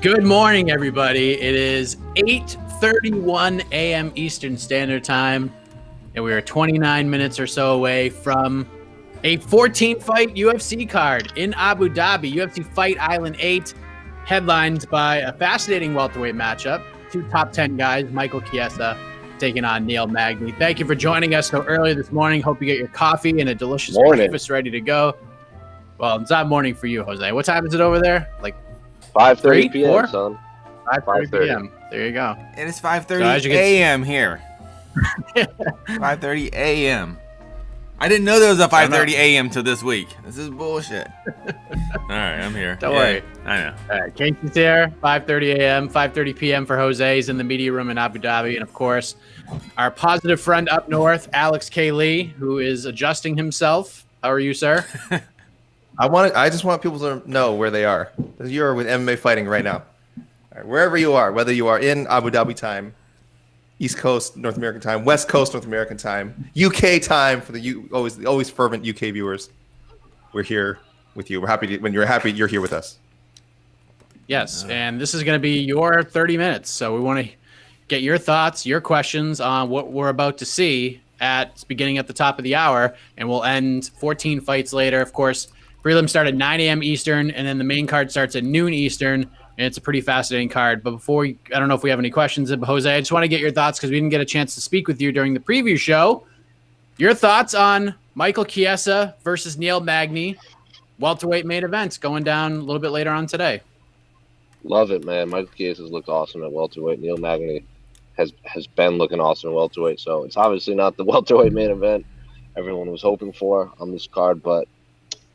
Good morning, everybody. It is 8:31 a.m. Eastern Standard Time, and we are 29 minutes or so away from a 14-fight UFC card in Abu Dhabi, UFC Fight Island 8, headlined by a fascinating welterweight matchup. Two top 10 guys, Michael Chiesa taking on Neil Magny. Thank you for joining us so early this morning. Hope you get your coffee and a delicious breakfast ready to go. Well, it's not morning for you, Jose. What time is it over there? Like 5:30 p.m., son. 5:30 p.m. There you go. It is 5:30 a.m. here. 5:30 a.m. I didn't know there was a 5:30 a.m. till this week. This is bullshit. All right, I'm here. Don't worry. I know. All right, Casey's here. 5:30 a.m., 5:30 p.m. for Jose. He's in the media room in Abu Dhabi. And, of course, our positive friend up north, Alex K. Lee, who is adjusting himself. How are you, sir? I just want people to know where they are. You're with MMA fighting right now. All right, wherever you are, whether you are in Abu Dhabi time, East Coast North American time, West Coast North American time, UK time for the always fervent UK viewers. We're here with you. We're happy when you're happy you're here with us. Yes, and this is going to be your 30 minutes. So we want to get your thoughts, your questions on what we're about to see beginning at the top of the hour, and we'll end 14 fights later. Of course, prelims start at 9 a.m. Eastern, and then the main card starts at noon Eastern, and it's a pretty fascinating card. But I don't know if we have any questions, but Jose, I just want to get your thoughts because we didn't get a chance to speak with you during the preview show. Your thoughts on Michael Chiesa versus Neil Magny, welterweight main event going down a little bit later on today. Love it, man. Michael Chiesa's looked awesome at welterweight. Neil Magny has been looking awesome at welterweight. So it's obviously not the welterweight main event everyone was hoping for on this card, but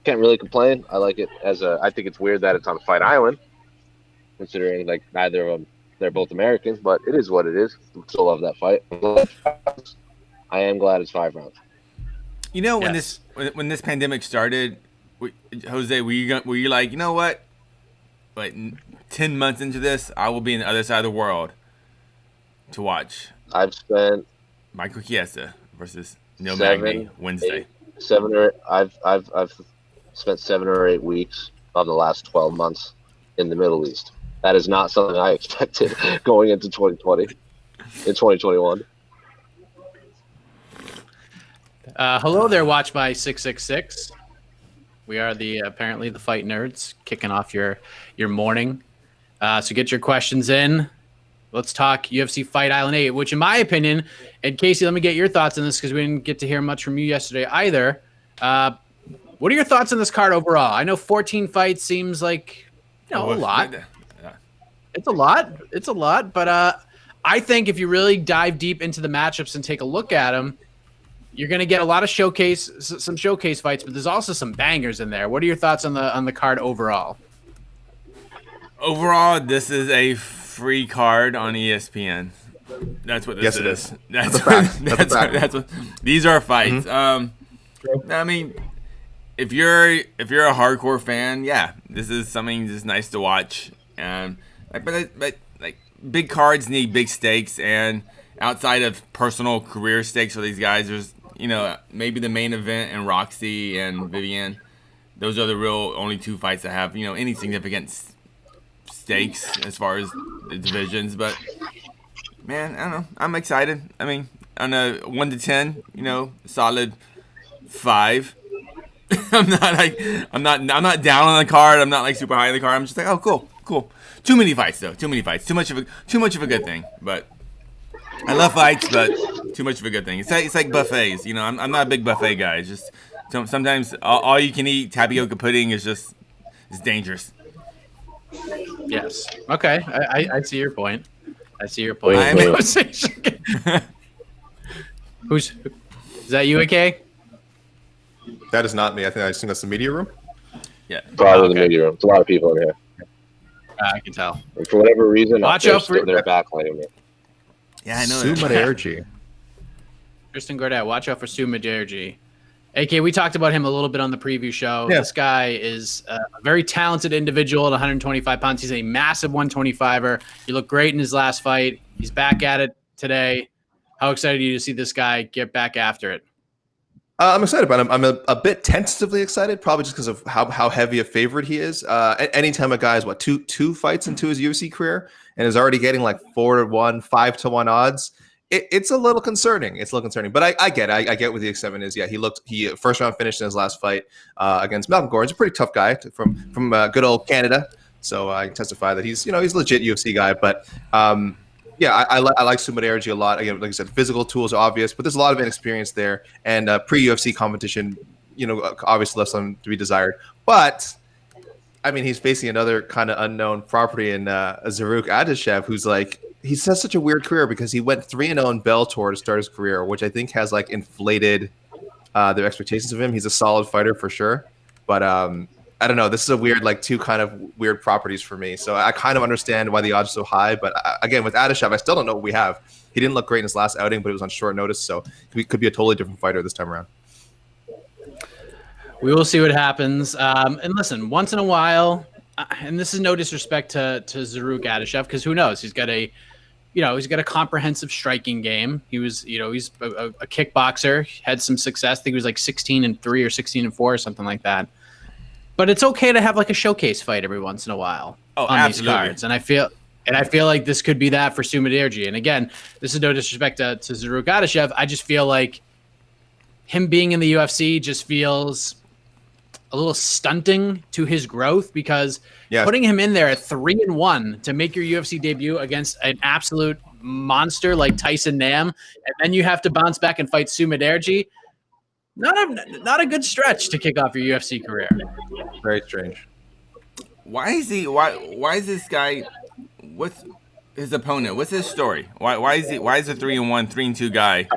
can't really complain. I like it I think it's weird that it's on Fight Island, considering like neither of them, they're both Americans, but it is what it is. Still love that fight. I am glad it's 5 rounds. You know, when this pandemic started, Jose, were you like, you know what? Like 10 months into this, I will be on the other side of the world to watch. I've spent Michael Chiesa versus Neil Magny Wednesday. I've spent 7 or 8 weeks of the last 12 months in the Middle East. That is not something I expected going into 2020, in 2021. Hello there, Watch by 666. We are apparently the fight nerds kicking off your morning. So get your questions in. Let's talk UFC Fight Island 8, which in my opinion, and Casey, let me get your thoughts on this because we didn't get to hear much from you yesterday either. What are your thoughts on this card overall? I know 14 fights seems like, a lot. Yeah. It's a lot. But I think if you really dive deep into the matchups and take a look at them, you're going to get a lot of some showcase fights, but there's also some bangers in there. What are your thoughts on the card overall? Overall, this is a free card on ESPN. That's what this is. That's a fact. That's what these are fights. Mm-hmm. I mean, if you're a hardcore fan, yeah, this is something just nice to watch. But big cards need big stakes, and outside of personal career stakes for these guys, there's maybe the main event and Roxy and Vivian. Those are the real only 2 fights that have any significant stakes as far as the divisions. But man, I don't know. I'm excited. I mean, on a 1 to 10, solid 5. I'm not down on the card. I'm not like super high on the card. I'm just like, oh, cool. Too many fights though. Too many fights. Too much of a good thing. But I love fights, but too much of a good thing. It's like buffets. I'm not a big buffet guy. It's just sometimes all you can eat tapioca pudding is dangerous. Yes. Okay. I see your point. Is that you, AK? That is not me. I assume that's the media room. Yeah. Probably the media room. There's a lot of people in here. I can tell. And for whatever reason, Watch out for their backlighting it. Yeah, I know. Sumaderji. Tristan Gordat, watch out for Sumaderji. AK, we talked about him a little bit on the preview show. Yeah. This guy is a very talented individual at 125 pounds. He's a massive 125er. He looked great in his last fight. He's back at it today. How excited are you to see this guy get back after it? I'm excited about him. I'm a bit tentatively excited, probably just because of how heavy a favorite he is. Anytime a guy's two fights into his UFC career and is already getting like 4-1, 5-1 odds, it's a little concerning. It's a little concerning, but I get it. I get what the X7 is. Yeah, he first round finished in his last fight against Malcolm Gordon. He's a pretty tough guy from good old Canada. So I can testify that he's a legit UFC guy, but. Yeah, I like Sumaderji a lot. Again, like I said, physical tools are obvious, but there's a lot of inexperience there, and pre-UFC competition, obviously left some to be desired. But I mean, he's facing another kind of unknown property in Zaruk Adeshev, who's like he's had such a weird career because he went 3-0 in Bellator to start his career, which I think has like inflated their expectations of him. He's a solid fighter for sure, but I don't know. This is a weird, like, two kind of weird properties for me. So I kind of understand why the odds are so high. But again, with Adeshev, I still don't know what we have. He didn't look great in his last outing, but it was on short notice. So he could be a totally different fighter this time around. We will see what happens. And listen, once in a while, and this is no disrespect to Zaruk Adeshev, because who knows? He's got a comprehensive striking game. He's a kickboxer, had some success. I think he was like 16-3 or 16-4 or something like that. But it's okay to have like a showcase fight every once in a while on absolutely. These cards. And I feel like this could be that for Sumaderji. And again, this is no disrespect to Zaruk Adeshev. I just feel like him being in the UFC just feels a little stunting to his growth, because putting him in there at 3-1 to make your UFC debut against an absolute monster like Tyson Nam, and then you have to bounce back and fight Sumaderji. Not a good stretch to kick off your UFC career. Very strange. Why is this guy? What's his opponent? What's his story? Why is a 3-1, 3-2 guy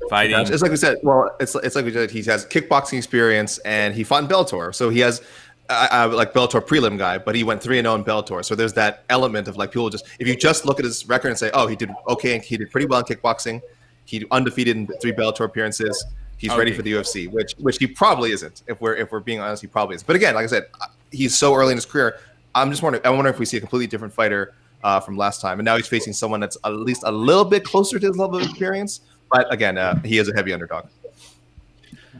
fighting? It's like we said. Well, it's like we said. He has kickboxing experience and he fought in Bellator, so he has like Bellator prelim guy, but he went 3-0 in Bellator. So there's that element of like people just if you just look at his record and say, oh, he did okay and he did pretty well in kickboxing. He undefeated in 3 Bellator appearances. He's ready for the UFC, which he probably isn't. If we're being honest, he probably isn't. But again, like I said, he's so early in his career. I'm just wondering. I wonder if we see a completely different fighter from last time, and now he's facing someone that's at least a little bit closer to his level of experience. But again, he is a heavy underdog.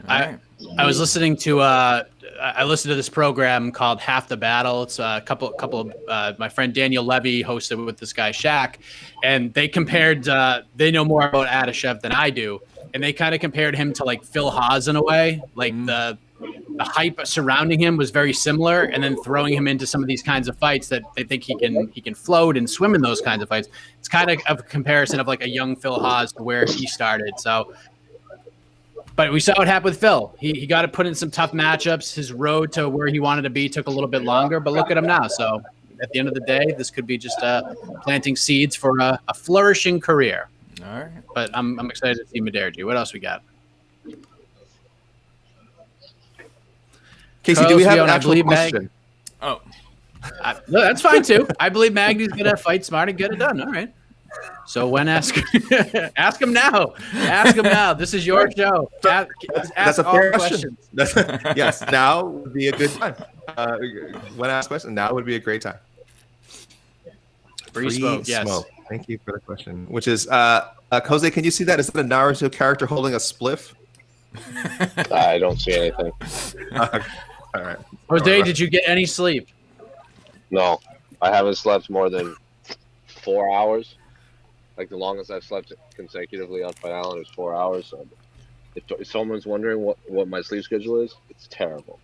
I was listening to I listened to this program called Half the Battle. It's a couple of my friend Daniel Levy hosted with this guy Shaq, and they compared. They know more about Adeshev than I do. And they kind of compared him to like Phil Haas in a way. Like the hype surrounding him was very similar, and then throwing him into some of these kinds of fights that they think he can float and swim in those kinds of fights. It's kind of a comparison of like a young Phil Haas to where he started. So, but we saw what happened with Phil. He got to put in some tough matchups. His road to where he wanted to be took a little bit longer, but look at him now. So at the end of the day, this could be just planting seeds for a flourishing career. All right. But I'm excited to see Sumaderji. What else we got? Casey, do we have an actual question? Oh. No, that's fine too. I believe Magny's going to fight smart and get it done. All right. So when ask him now. Ask him now. This is your show. That's a fair question. Yes, now would be a good time. When asked question, now would be a great time. Free smoke, yes. Thank you for the question. Which is, Jose, can you see that? Is that a Naruto character holding a spliff? I don't see anything. All right. Jose, did you get any sleep? No, I haven't slept more than 4 hours. Like the longest I've slept consecutively on Fight Island is 4 hours. So if someone's wondering what my sleep schedule is, it's terrible.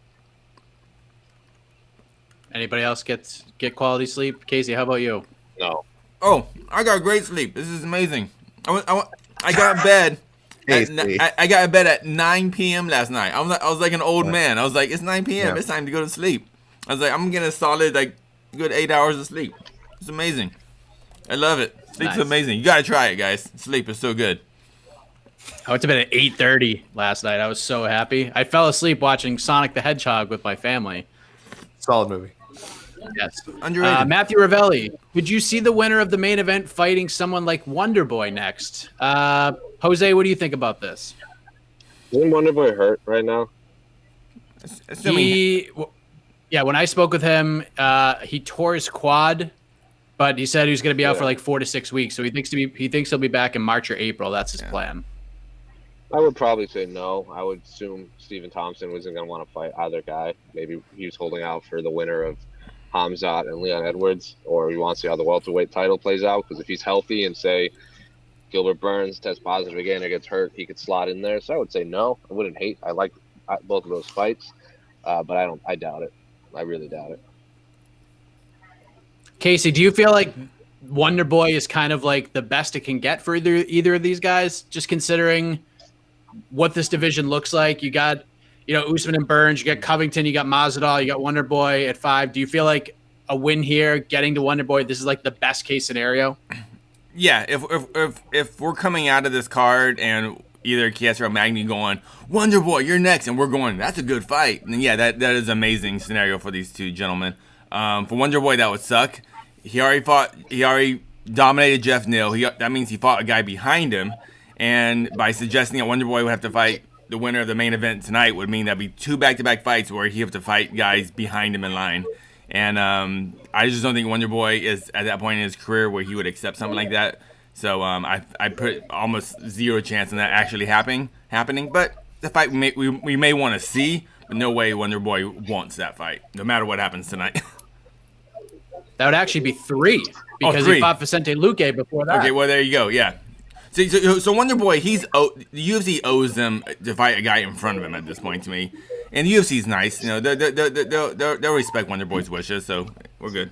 Anybody else get quality sleep? Casey, how about you? No. Oh, I got great sleep. This is amazing. I got in bed. I got in bed at 9 p.m. last night. I was like an old man. I was like, it's 9 p.m. Yeah. It's time to go to sleep. I was like, I'm getting a solid like good 8 hours of sleep. It's amazing. I love it. Sleep's amazing. You gotta try it, guys. Sleep is so good. I went to bed at 8:30 last night. I was so happy. I fell asleep watching Sonic the Hedgehog with my family. Solid movie. Yes. Underrated. Matthew Ravelli, would you see the winner of the main event fighting someone like Wonder Boy next? Jose, what do you think about this? Isn't Wonder Boy hurt right now? When I spoke with him, he tore his quad, but he said he was going to be out for like 4 to 6 weeks. So he thinks he'll be back in March or April. That's his plan. I would probably say no. I would assume Stephen Thompson wasn't going to want to fight either guy. Maybe he was holding out for the winner of Hamzat and Leon Edwards, or he wants to see how the welterweight title plays out. Because if he's healthy and say Gilbert Burns tests positive again or gets hurt, he could slot in there. So I would say no. I wouldn't hate. I like both of those fights, but I doubt it. I really doubt it. Casey, do you feel like Wonder Boy is kind of like the best it can get for either of these guys? Just considering what this division looks like, you got, Usman and Burns, you got Covington, you got Masvidal, you got Wonder Boy at 5. Do you feel like a win here, getting to Wonder Boy, this is like the best case scenario? Yeah, if we're coming out of this card and either Chiesa or Magny going, Wonder Boy, you're next, and we're going, that's a good fight, then yeah, that is an amazing scenario for these two gentlemen. For Wonder Boy, that would suck. He already dominated Jeff Neal. That means he fought a guy behind him, and by suggesting that Wonder Boy would have to fight the winner of the main event tonight would mean that'd be 2 back-to-back fights where he have to fight guys behind him in line. And I just don't think Wonder Boy is at that point in his career where he would accept something like that. So I put almost zero chance in that actually happening. But the fight we may want to see, but no way Wonder Boy wants that fight, no matter what happens tonight. That would actually be 3 because he fought Vicente Luque before that. Okay, well there you go. Yeah. So Wonder Boy, the UFC owes them to fight a guy in front of him at this point to me, and the UFC's nice. They'll respect Wonder Boy's wishes, so we're good.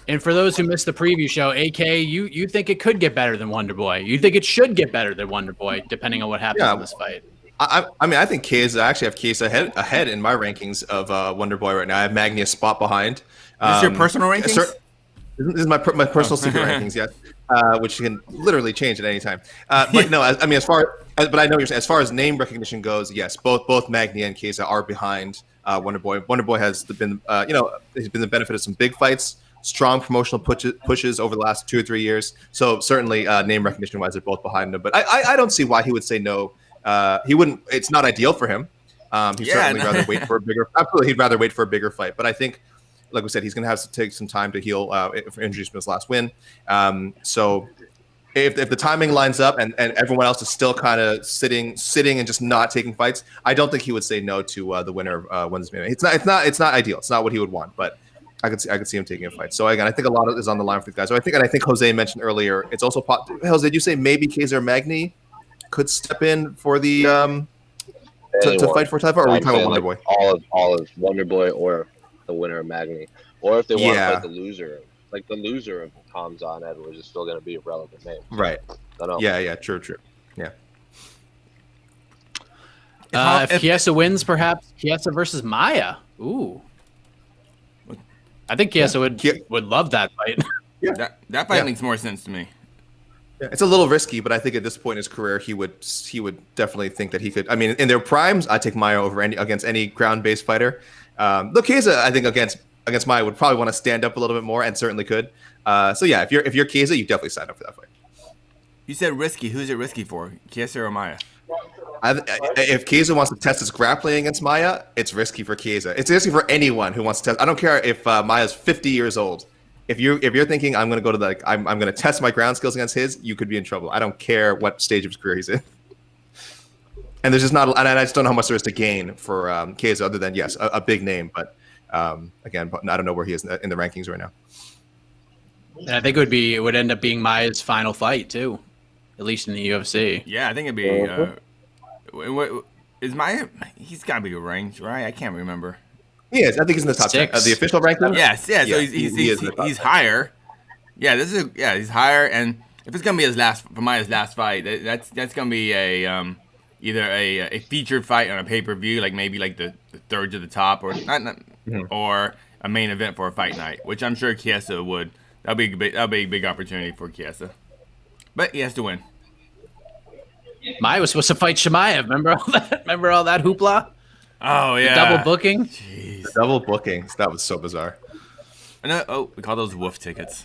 And for those who missed the preview show, AK, you think it could get better than Wonder Boy? You think it should get better than Wonder Boy, depending on what happens in this fight? I mean, I think Chiesa. I actually have Chiesa ahead in my rankings of Wonder Boy right now. I have Magny a spot behind. Is this your personal rankings? This is my personal secret rankings, yes, which can literally change at any time. But no, I mean, but I know you're saying, as far as name recognition goes, yes, both Magny and Chiesa are behind Wonder Boy. Wonder Boy has been, he's been the benefit of some big fights, strong promotional pushes over the last 2 or 3 years. So certainly, name recognition wise, they're both behind him. But I don't see why he would say no. He wouldn't. It's not ideal for him. He'd certainly rather wait for a bigger. Absolutely, he'd rather wait for a bigger fight. But I think, like we said, he's going to have to take some time to heal for injuries from his last win. So if the timing lines up and everyone else is still kind of sitting and just not taking fights, I don't think he would say no to the winner of Wednesday. It's not ideal. It's not what he would want, but I could see him taking a fight. So again, I think a lot of is on the line for these guys. So I think Jose mentioned earlier. It's also Jose. Did you say maybe Chiesa or Magny could step in for the to fight for a title, or are we talking about Wonder Boy? All of Wonder Boy or the winner of Magny, or if they want to fight the loser, like the loser of Hamzat and Edwards is still going to be a relevant name. Right. I know. Yeah. True. Yeah. If Chiesa wins, perhaps Chiesa versus Maia. Ooh. I think Chiesa would love that fight. Yeah. That fight makes more sense to me. Yeah, it's a little risky, but I think at this point in his career, he would definitely think that he could. I mean, in their primes, I'd take Maia over against any ground-based fighter. Look, Chiesa, I think against Maia would probably want to stand up a little bit more, and certainly could. So yeah, if you're Chiesa, you definitely sign up for that fight. You said risky. Who's it risky for, Chiesa or Maia? If Chiesa wants to test his grappling against Maia, it's risky for Chiesa. It's risky for anyone who wants to test. I don't care if Maia's 50 years old. If you're thinking I'm going to go to I'm going to test my ground skills against his, you could be in trouble. I don't care what stage of his career he's in. And there's just not, and I just don't know how much there is to gain for Chiesa other than yes, a big name. But again, I don't know where he is in the rankings right now. And I think it would end up being Maia's final fight too, at least in the UFC. Yeah, I think it'd be. Is Maia? He's got to be ranked, right? I can't remember. He is. I think he's in the top 10. The official ranking. Yes. Yeah. So he's higher. Yeah. He's higher, and if it's gonna be Maia's last fight, that's gonna be either a featured fight on a pay-per-view, like maybe like the third to the top, or not or a main event for a fight night, which I'm sure Chiesa would. That'll be a big opportunity for Chiesa, but he has to win. Maia was supposed to fight Shemaev. Remember all that hoopla? Oh yeah, the double booking. Jeez. The double booking. That was so bizarre. We call those wolf tickets.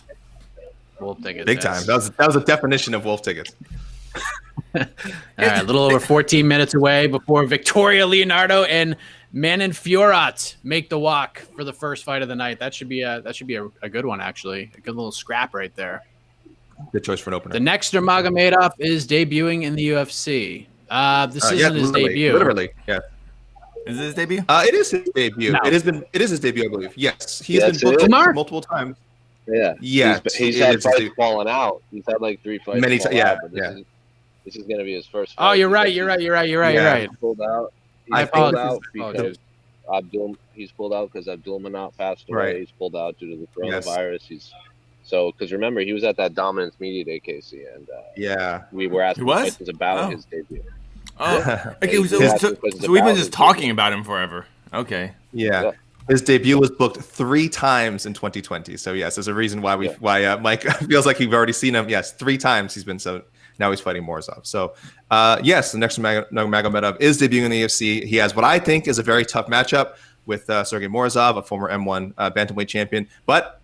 Wolf tickets. Big time. That was a definition of wolf tickets. All right, a little over 14 minutes away before Victoria Leonardo and Manon Fiorot make the walk for the first fight of the night. That should be a good one, actually. A good little scrap right there. Good choice for an opener. The next Nurmagomedov is debuting in the UFC. This isn't his debut. Literally, yeah. Is this his debut? It is his debut. No. It is his debut, I believe. Yes, he's Yes, been it booked is. multiple times. Yeah. Yeah, He's had fights falling out. He's had like 3 fights. Many fall times. Yeah, out, but this is going to be his first fight. Oh, you're right. You're right. He's pulled out. I He's pulled apologize. out because he's pulled out because Abdulmanap passed away. Right. He's pulled out due to the coronavirus. Because remember, he was at that Dominance Media Day, Casey, and we were asking questions about his debut. Oh, okay. So we've been just talking about him forever. Okay. Yeah. His debut was booked 3 times in 2020. So yes, there's a reason why Mike feels like you've already seen him. Yes, 3 times he's been now he's fighting Morozov. So yes, the next Magomedov is debuting in the UFC. He has what I think is a very tough matchup with Sergey Morozov, a former M1 bantamweight champion. But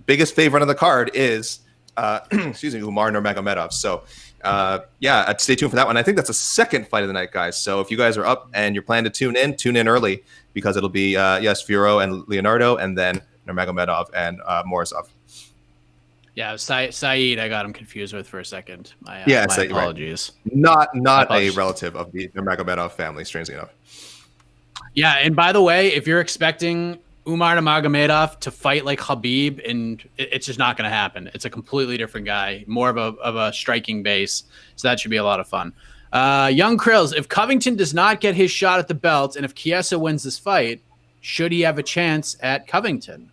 biggest favorite on the card is Umar Nurmagomedov. So stay tuned for that one. I think that's the second fight of the night, guys. So if you guys are up and you're planning to tune in early because it'll be Furo and Leonardo, and then Nurmagomedov and Morozov. Yeah, Saeed, I got him confused with for a second. My apologies. Right. Not a relative of the Nurmagomedov family, strangely enough. Yeah, and by the way, if you're expecting Umar Nurmagomedov to fight like Khabib, and it's just not going to happen. It's a completely different guy, more of a striking base. So that should be a lot of fun. Young Krills, if Covington does not get his shot at the belt, and if Chiesa wins this fight, should he have a chance at Covington?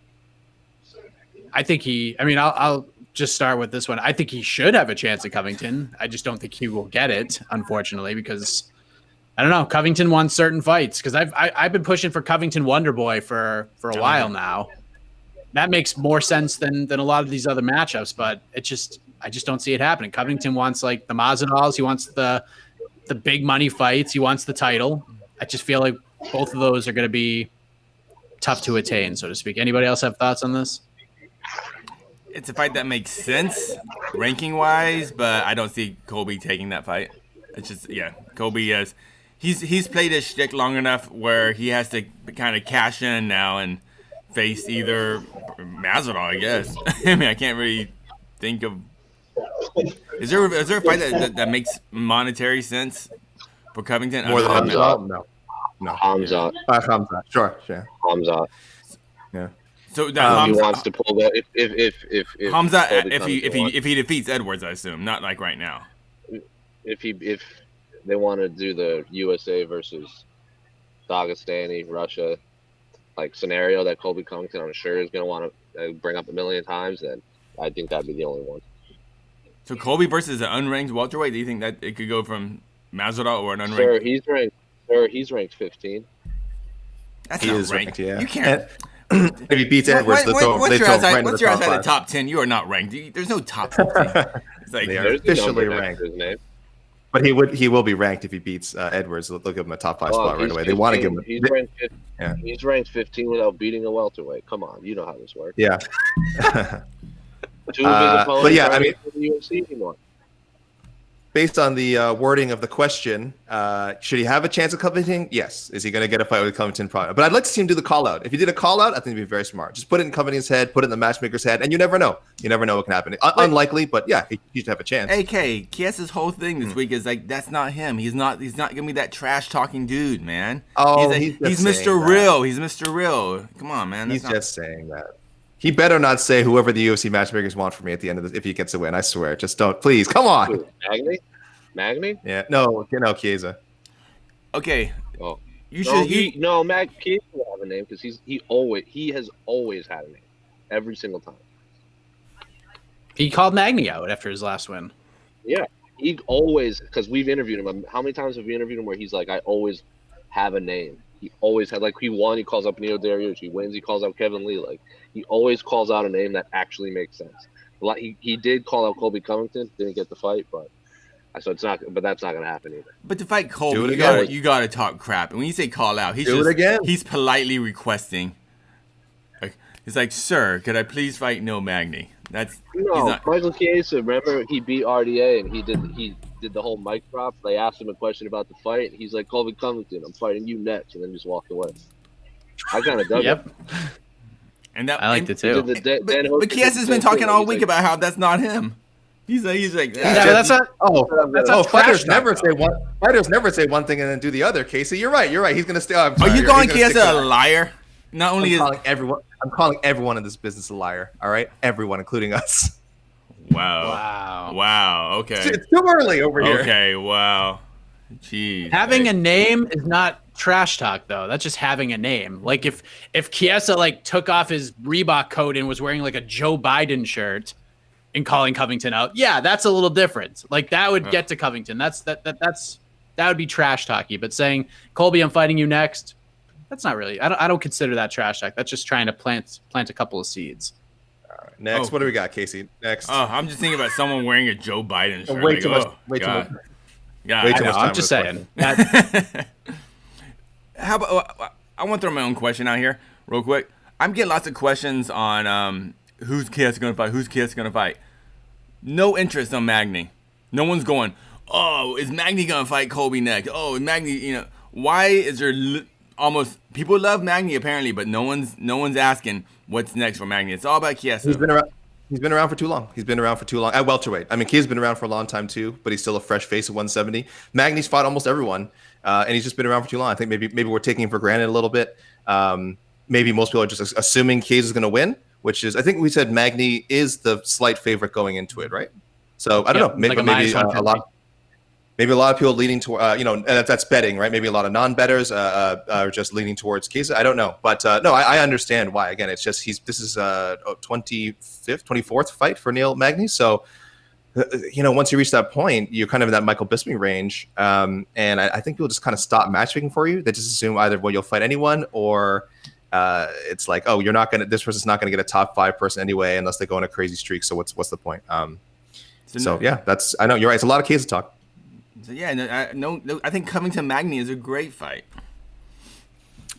I think I'll just start with this one. I think he should have a chance at Covington. I just don't think he will get it, unfortunately, because I don't know. Covington won certain fights because I've been pushing for Covington Wonderboy for a while now. That makes more sense than a lot of these other matchups, but I just don't see it happening. Covington wants like the Masvidals. He wants the big money fights. He wants the title. I just feel like both of those are going to be tough to attain, so to speak. Anybody else have thoughts on this? It's a fight that makes sense ranking wise, but I don't see Colby taking that fight. It's just Colby has. He's played his shtick long enough where he has to kind of cash in now and face either Masvidal, I guess. I mean, I can't really think of. Is there a fight that makes monetary sense for Covington? More than Hamzat? No. Hamzat. Hamzat. Sure. Hamzat. Yeah. So he wants to pull that if Hamzat if he defeats Edwards, I assume, not like right now. If they want to do the USA versus Dagestani, Russia, like scenario that Colby Covington, I'm sure is going to want to bring up a million times, then I think that'd be the only one. So Colby versus an unranked welterweight, do you think that it could go from Masvidal or an unranked? Sir, he's ranked 15. That's he not is ranked. Yeah. You can't. If he beats Edwards, What's your outside of the top 10? You are not ranked. There's no top 15. It's like they are officially ranked. But he will be ranked if he beats Edwards. They'll give him a top 5 spot right away. 15. They want to give him. He's ranked 15 without beating a welterweight. Come on, you know how this works. Yeah. 2 of his opponents but yeah, aren't in the UFC anymore. Based on the wording of the question, should he have a chance at Covington? Yes. Is he going to get a fight with Covington? Probably. But I'd like to see him do the call out. If he did a call out, I think it'd be very smart. Just put it in Covington's head, put it in the matchmaker's head, and you never know. You never know what can happen. Unlikely, but yeah, he should have a chance. AK, Chiesa's whole thing this week is like, that's not him. He's not gonna be that trash talking dude, man. Oh, he's Mr. Real. He's Mr. Real. Come on, man. He's just saying that. He better not say whoever the UFC matchmakers want for me at the end of this if he gets a win. I swear. Just don't. Please, come on. Magny? Yeah. No, Chiesa. Okay. Oh. Chiesa will have a name because he has always had a name. Every single time. He called Magny out after his last win. Yeah. He always, because we've interviewed him. How many times have we interviewed him where he's like, I always have a name. He always had, like, he won, he calls up Neo Dariush. He wins, he calls out Kevin Lee. Like, he always calls out a name that actually makes sense. He did call out Colby Covington, didn't get the fight, but that's not going to happen either. But to fight Colby, you gotta talk crap. And when you say call out, he's politely requesting. It's like, sir, could I please fight Magny? Michael Chiesa. Remember, he beat RDA and he did the whole mic drop. They asked him a question about the fight. He's like, Colby Covington, I'm fighting you next, and then just walked away. I kind of dug it. And I liked it too. But Chiesa's been talking all week about how that's not him. He's like Yeah, but that's not. That's not fighters trash never talk, say one. Fighters never say one thing and then do the other. Casey, you're right. He's gonna stay. I'm Are sorry, you calling he's gonna stick Chiesa to a that. liar? Not only I'm calling everyone in this business a liar. All right, everyone, including us. Wow. Okay. It's too early over here. Okay. Wow. Jeez. Having a name is not trash talk, though. That's just having a name. Like if Chiesa like took off his Reebok coat and was wearing like a Joe Biden shirt and calling Covington out, yeah, that's a little different. Like that would get to Covington. That would be trash talky. But saying, Colby, I'm fighting you next, that's not really. I don't consider that trash talk. That's just trying to plant a couple of seeds. Next, what do we got, Casey? Next. Oh, I'm just thinking about someone wearing a Joe Biden shirt. Way Like, too much. oh, Way too much. God. Yeah, Way I too know. much time I'm just for saying. How about I want to throw my own question out here real quick. I'm getting lots of questions on who's Chiesa going to fight. No interest on Magny. No one's going, oh, is Magny going to fight Colby next? Oh, is Magny, why is there almost people love Magny apparently, but no one's asking what's next for Magny. It's all about Chiesa. He's been around for too long. At welterweight. I mean, Kie's been around for a long time too, but he's still a fresh face at 170. Magny's fought almost everyone, and he's just been around for too long. I think maybe we're taking him for granted a little bit. Maybe most people are just assuming Kiesa's going to win, which is I think we said Magny is the slight favorite going into it, right? So I don't know. Maybe a lot of people leaning toward, that's betting, right? Maybe a lot of non-bettors are just leaning towards Chiesa. I don't know, but no, I understand why. Again, it's just this is 24th fight for Neil Magny. So, once you reach that point, you're kind of in that Michael Bisping range, and I think people just kind of stop matchmaking for you. They just assume either you'll fight anyone, or it's like, oh, this person's not gonna get a top 5 person anyway unless they go on a crazy streak. So what's the point? So yeah, I know you're right. It's a lot of Chiesa talk. So yeah, I think Covington Magny is a great fight.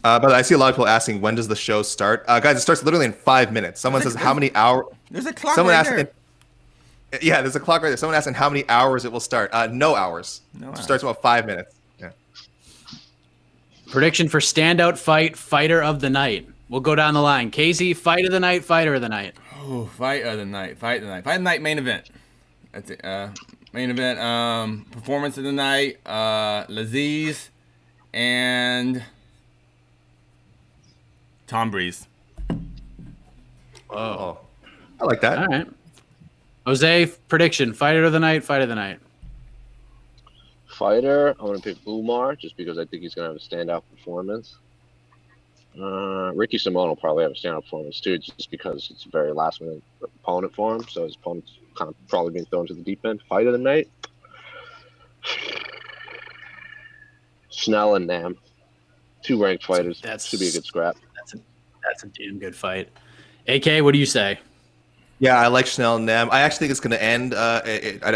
But I see a lot of people asking, when does the show start? Guys, it starts literally in 5 minutes. Someone says how many hours. There's a clock right there. Yeah, there's a clock right there. Someone asking how many hours it will start. No hours. It starts about 5 minutes. Yeah. Prediction for standout fighter of the night. We'll go down the line. Casey, fight of the night, fighter of the night. Oh, fight of the night, main event. That's it. Main event, performance of the night, Laziz and Tom Breeze. Oh, I like that. All right. Jose, prediction, fighter of the night, fight of the night. Fighter, I'm going to pick Umar just because I think he's going to have a standout performance. Ricky Simone will probably have a standout performance too, just because it's a very last-minute opponent for him. So his opponent's kind of probably being thrown to the deep end. Fight of the night, Snell and Nam, 2 ranked fighters. That should be a good scrap. That's a damn good fight. AK, what do you say? Yeah, I like Chanel and Nam. I actually think it's going to end. I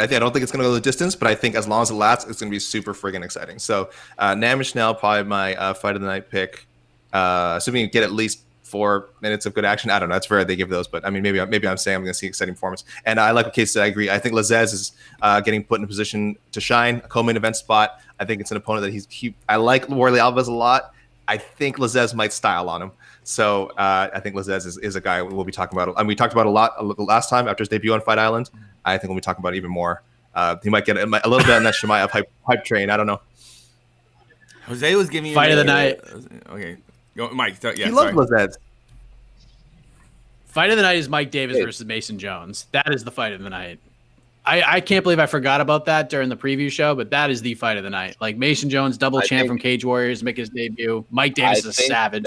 don't think it's going to go the distance, but I think as long as it lasts, it's going to be super friggin' exciting. So Nam and Chanel probably my fight of the night pick. Assuming you get at least 4 minutes of good action. I don't know. That's rare they give those, but I mean, maybe I'm saying I'm going to see exciting performance. And I like what Casey said. I agree. I think Lazzez is getting put in a position to shine, a co-main event spot. I think it's an opponent that I like Warley Alves a lot. I think Lazzez might style on him. So I think Lazzez is a guy we'll be talking about. I mean, we talked about a lot last time after his debut on Fight Island. I think we'll be talking about it even more. He might get a little bit on that Shemaev hype train. I don't know. Jose was giving you fight of the night. Okay. Go, Mike. He loves Lazzez. Fight of the night is Mike Davis versus Mason Jones. That is the fight of the night. I can't believe I forgot about that during the preview show, but that is the fight of the night. Like Mason Jones, double champ from Cage Warriors, make his debut. Mike Davis is a savage.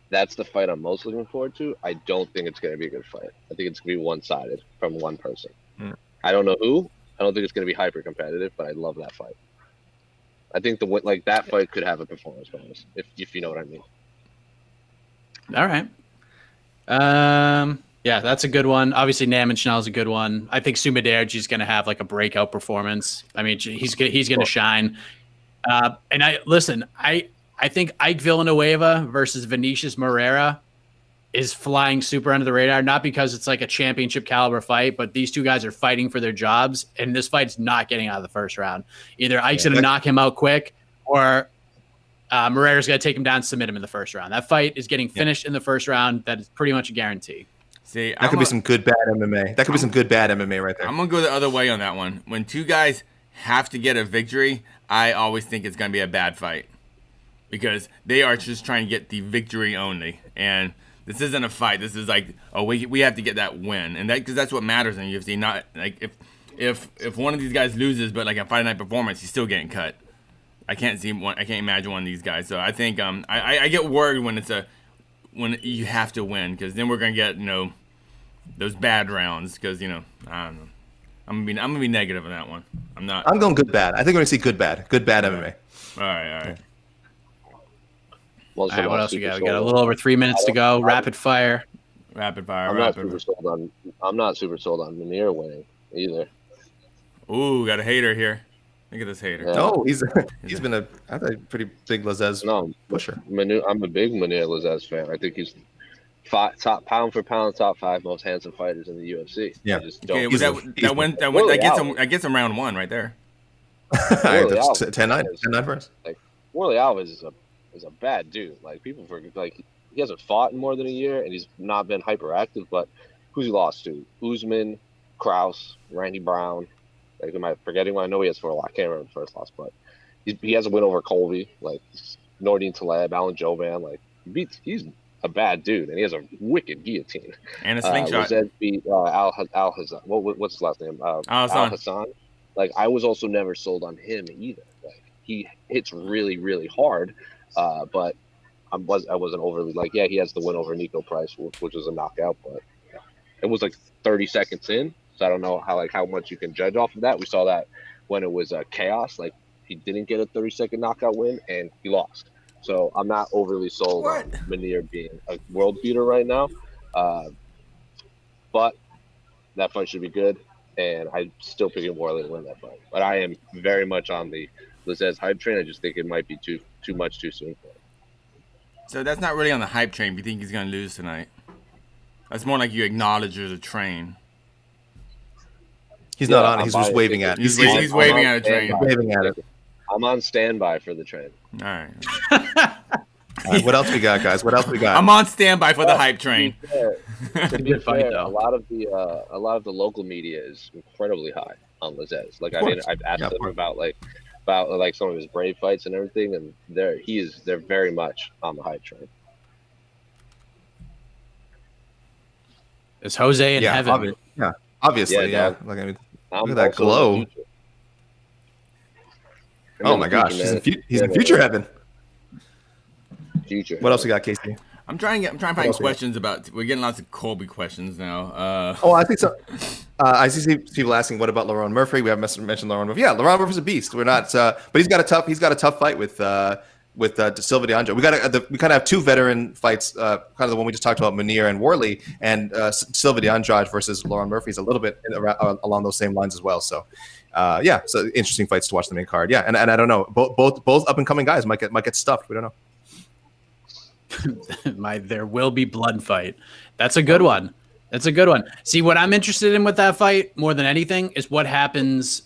That's the fight I'm most looking forward to. I don't think it's going to be a good fight. I think it's going to be one-sided from one person. I don't know who. I don't think it's going to be hyper competitive, but I love that fight. I think that fight could have a performance bonus, if you know what I mean. All right. Yeah, that's a good one. Obviously, Nam and Chanel is a good one. I think Sumiderji's going to have like a breakout performance. I mean, he's going to shine. And I think Ike Villanueva versus Vinicius Moreira is flying super under the radar, not because it's like a championship caliber fight, but these two guys are fighting for their jobs, and this fight's not getting out of the first round. Either Ike's going to knock him out quick, or Moreira's going to take him down and submit him in the first round. That fight is getting finished in the first round. That is pretty much a guarantee. See, That could be some good bad MMA. That could be some good bad MMA right there. I'm gonna go the other way on that one. When two guys have to get a victory, I always think it's gonna be a bad fight because they are just trying to get the victory only. And this isn't a fight. This is like, oh, we have to get that win, and because that's what matters in UFC. Not like if one of these guys loses, but like a Friday Night Performance, he's still getting cut. I can't imagine one of these guys. So I think I get worried when you have to win, because then we're gonna get those bad rounds, because I don't know. I'm gonna be negative on that one. I'm not. I'm going good bad. I think we're gonna see good bad MMA. All right. All right, what else we got? We got a little over 3 minutes to go. Rapid fire. I'm not super sold on Munir winning either. Ooh, got a hater here. Look at this hater. Yeah. No, he's been a pretty big Lazez pusher. I'm a big Munir Lazez fan. I think he's top pound for pound, top 5 most handsome fighters in the UFC. Yeah. Okay, that gets him round 1 right there. 10-9 first. Like, Warley Alves is a bad dude. Like, people forget, like, he hasn't fought in more than a year, and he's not been hyperactive. But who's he lost to? Usman, Krause, Randy Brown. Like, am I forgetting one? I know he has 4 losses. I can't remember the first loss, but he has a win over Colby, like Nordine Taleb, Alan Jovan. Like, he's a bad dude, and he has a wicked guillotine. And a slingshot. Lazez beat Al Hassan. What's his last name? Al Hassan. Like, I was also never sold on him either. Like, he hits really, really hard, but I wasn't overly like, yeah, he has the win over Nico Price, which was a knockout, but it was like 30 seconds in. So I don't know how much you can judge off of that. We saw that when it was chaos. Like, he didn't get a 30-second knockout win, and he lost. So I'm not overly sold on Munir being a world beater right now. But that fight should be good, and I'm still picking Warley to win that fight. But I am very much on the Lazez hype train. I just think it might be too much too soon for him. So that's not really on the hype train. You think he's going to lose tonight? That's more like you acknowledge there's a train. He's not on it. He's just waving at it. He's waving at a train. Waving at it. I'm on standby for the train. All right. All right, what else we got, guys? What else we got? I'm on standby for the hype train. To be fair, a lot of the local media is incredibly high on Lazez. Like, I've asked them about some of his Brave fights and everything, and they're very much on the hype train. Is Jose in heaven? Obviously. Yeah. Like, I mean, look at that glow. Oh my gosh, he's in future heaven. Future. What else we got, Casey? I'm trying to find questions about. We're getting lots of Colby questions now. I think so. I see people asking, "What about Laurent Murphy?" We haven't mentioned Laurent Murphy. Yeah, Laurent Murphy's a beast. We're not, but he's got a tough fight with Silva DeAndre. We kind of have 2 veteran fights. Kind of the one we just talked about, Munir and Warley, and Silva DeAndre versus Laurent Murphy is a little bit along those same lines as well. So. So interesting fights to watch the main card. Yeah, and I don't know, both up and coming guys might get stuffed. We don't know. There will be blood fight. That's a good one. See, what I'm interested in with that fight more than anything is what happens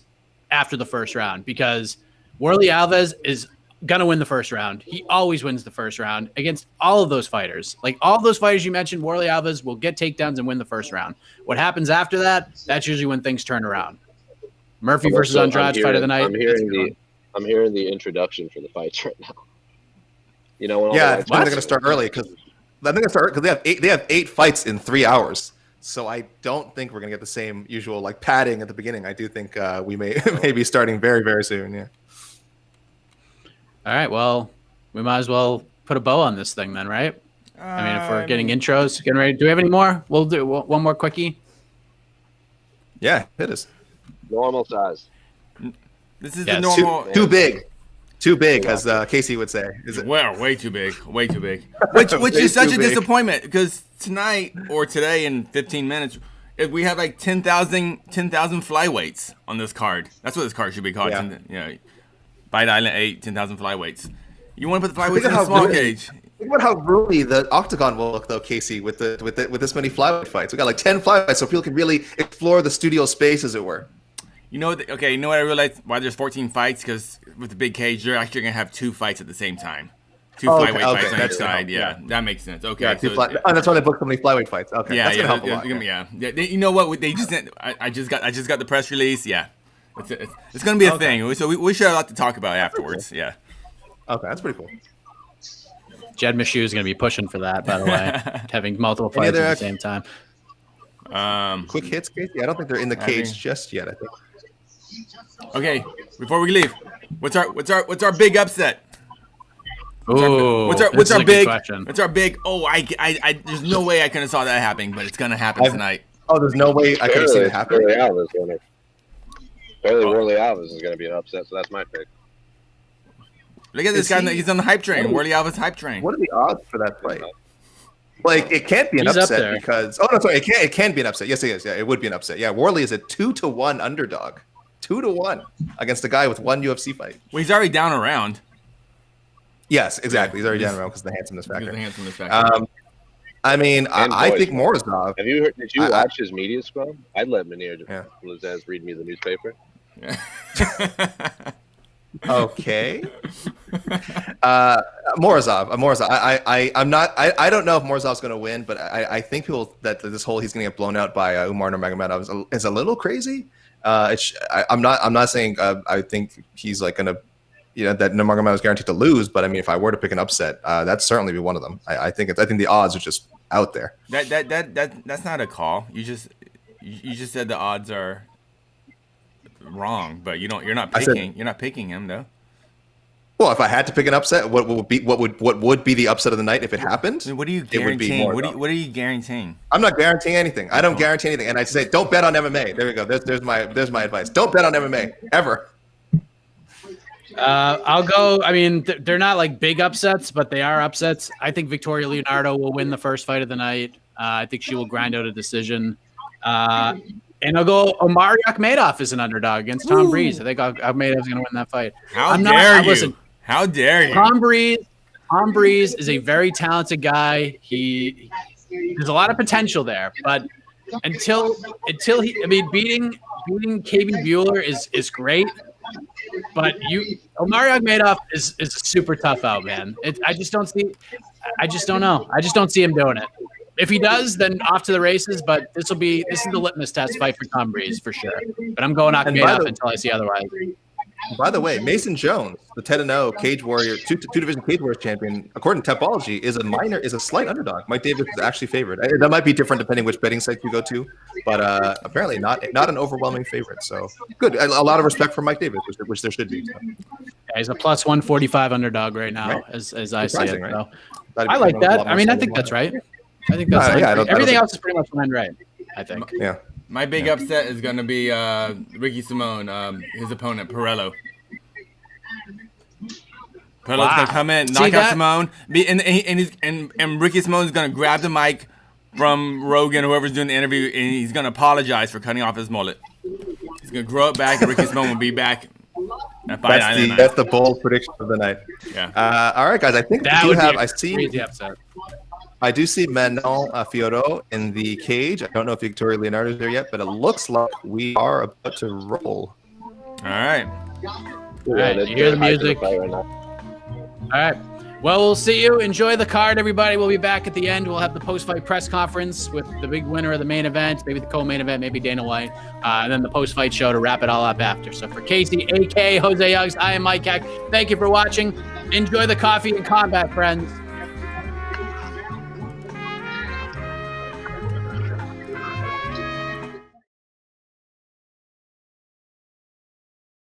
after the first round, because Warley Alves is gonna win the first round. He always wins the first round against all of those fighters. Like, all of those fighters you mentioned, Warley Alves will get takedowns and win the first round. What happens after that? That's usually when things turn around. Murphy versus Andrade, fight of the night. I'm hearing the introduction for the fights right now. They're going to start early because they have 8 fights in 3 hours. So I don't think we're going to get the same usual like padding at the beginning. I do think we may be starting very, very soon. Yeah. All right. Well, we might as well put a bow on this thing then, right? I mean, if we're getting intros, getting ready. Do we have any more? We'll do one more quickie. Yeah, it is. Normal size. This is the normal. Too big, as Casey would say. Is it? Well, way too big. Which is such a disappointment, because tonight or today in 15 minutes, we have like 10,000 flyweights on this card. That's what this card should be called. Yeah. Fight Island 8, 10,000 flyweights. You want to put the flyweights in a small cage. Think about how roomy the octagon will look, though, Casey, with this many flyweight fights. We got like 10 flyweights, so people can really explore the studio space, as it were. You know what I realized why there's 14 fights? Because with the big cage, you're actually going to have 2 fights at the same time. Two flyweight fights on each that's side. Yeah, that makes sense. Okay, Yeah, so that's why they booked so many flyweight fights. Okay, yeah, that's yeah, gonna help a lot. yeah. You know what? They just sent, I just got the press release. Yeah, it's gonna be a thing. So we should have a lot to talk about afterwards. Yeah. Okay, that's pretty cool. Jed Meshew is going to be pushing for that, by the way, having multiple fights at the same time. Quick hits, Casey. I don't think they're in the cage just yet. I think. Okay, before we leave, what's our big upset? Ooh, What's our big question. What's our big? Oh, I there's no way I could have saw that happening, but it's gonna happen tonight. Oh, there's no way I could have seen it happen. Barely Worley Alves is going to be an upset, so that's my pick. Look at this guy. He's on the hype train. Worley Alves hype train. What are the odds for that fight? Like, it can't be an upset because. Oh no, sorry. It can be an upset. Yes, it is. Yeah, it would be an upset. Yeah, Worley is a 2-1 underdog. 2-1 against a guy with one UFC fight. Well, he's already down around. Yes, exactly. He's already down around because of the handsomeness factor. I mean, I think Morozov. Have you heard? Did you watch his media scrum? I'd let Munir Luzez read me the newspaper. Yeah. Okay. Morozov. I'm not. I don't know if Morozov's going to win, but I think people that this whole he's going to get blown out by Umar Nurmagomedov is a little crazy. I'm not saying I think he's like going to. That Nurmagomedov is guaranteed to lose, but I mean, if I were to pick an upset, that'd certainly be one of them. I think the odds are just out there. That's not a call. You just said the odds are wrong, but you're not picking him though. Well, if I had to pick an upset, what would be the upset of the night if it happened? I mean, what are you guaranteeing? What are you guaranteeing? I'm not guaranteeing anything. I don't guarantee anything, and I say don't bet on MMA. There we go. There's my advice. Don't bet on MMA ever. I'll go. I mean, they're not like big upsets, but they are upsets. I think Victoria Leonardo will win the first fight of the night. I think she will grind out a decision. And I'll go Omari Akhmedov is an underdog against Tom Breeze. I think Akhmedov's going to win that fight. How dare you? Listen, how dare you? Tom Breeze is a very talented guy. There's a lot of potential there, but until he, I mean, beating KB Bueller is great. But Omari Akhmedov is a super tough out, man. I just don't know. I just don't see him doing it. If he does, then off to the races. But this is the litmus test fight for Tom Breeze for sure. But I'm going Akhmedov until I see otherwise. By the way, Mason Jones, the 10-0 Cage Warrior, two division Cage Warriors champion, according to Topology, is a slight underdog. Mike Davis is actually favored. That might be different depending which betting site you go to, but apparently not an overwhelming favorite. So good. A lot of respect for Mike Davis, which there should be. So. Yeah, he's a plus 145 underdog right now, as I see it. Right? So I like that. I mean, I think that's right. I think that's everything else is pretty much lined right, I think. Yeah. My big upset is going to be Ricky Simone, his opponent, Perello. Perello's going to come in, knock out Simone, and Ricky Simone's going to grab the mic from Rogan, whoever's doing the interview, and he's going to apologize for cutting off his mullet. He's going to grow it back, and Ricky Simone will be back. That's the bold prediction of the night. Yeah. All right, guys. I think crazy upset. I do see Manon Fiorot in the cage. I don't know if Victoria Leonardo is there yet, but it looks like we are about to roll. All right. All right, you hear the music. All right. Well, we'll see you. Enjoy the card, everybody. We'll be back at the end. We'll have the post-fight press conference with the big winner of the main event, maybe the co-main event, maybe Dana White, and then the post-fight show to wrap it all up after. So for Casey, a.k.a. Jose Uggs, I am Mike Heck. Thank you for watching. Enjoy the coffee and combat, friends.